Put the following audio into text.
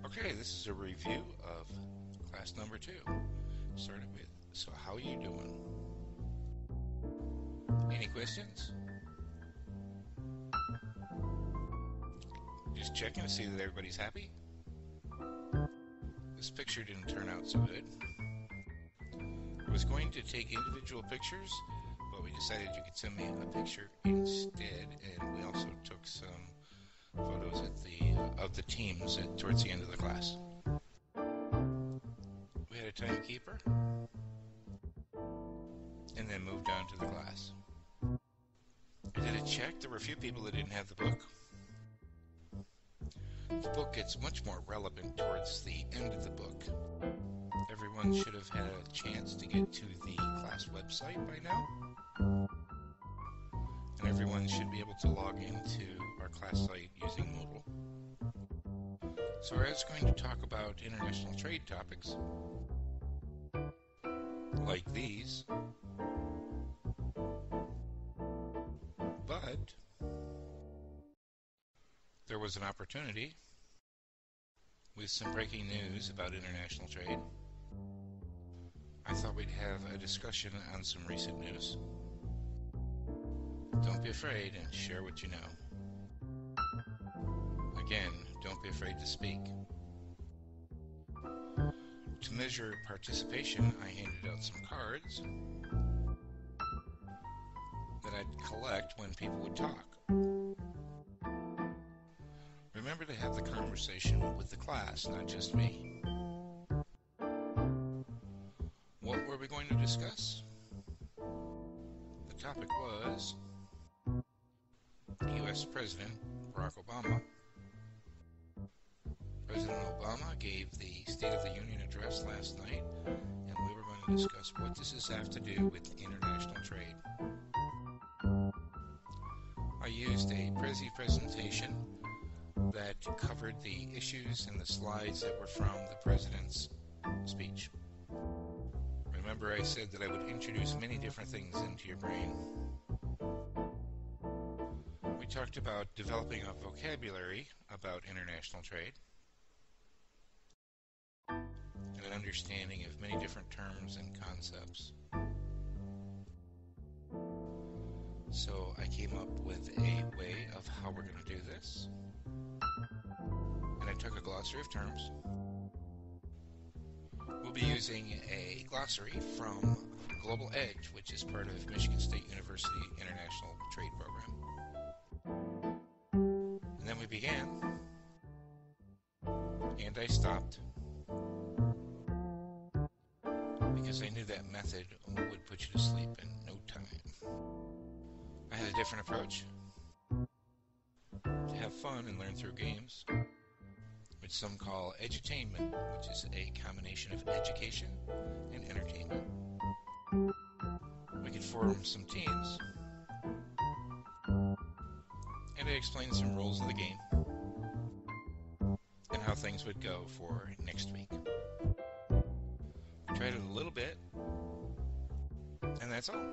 Okay, this is a review of class number 2. Started with, so how are you doing? Any questions? Just checking to see that everybody's happy. This picture didn't turn out so good. I was going to take individual pictures, but we decided you could send me a picture instead, and we also took some photos of the teams towards the end of the class. We had a timekeeper, and then moved on to the class. I did a check. There were a few people that didn't have the book. The book gets much more relevant towards the end of the book. Everyone should have had a chance to get to the class website by now. And everyone should be able to log into our class site using mobile. So I was going to talk about international trade topics like these, but there was an opportunity with some breaking news about international trade. I thought we'd have a discussion on some recent news. Don't be afraid and share what you know. Again, don't be afraid to speak. To measure participation, I handed out some cards that I'd collect when people would talk. Remember to have the conversation with the class, not just me. What were we going to discuss? The topic was U.S. President Barack Obama. President Obama gave the State of the Union address last night, and we were going to discuss what does this have to do with international trade. I used a Prezi presentation that covered the issues and the slides that were from the President's speech. Remember, I said that I would introduce many different things into your brain. We talked about developing a vocabulary about international trade and an understanding of many different terms and concepts. So I came up with a way of how we're going to do this. And I took a glossary of terms. We'll be using a glossary from Global Edge, which is part of Michigan State University International Trade Program. And then we began, and I stopped, because I knew that method would put you to sleep in no time. I had a different approach, to have fun and learn through games, which some call edutainment, which is a combination of education and entertainment. We could form some teams, and I explained some rules of the game and how things would go for next week. I tried it a little bit, and that's all.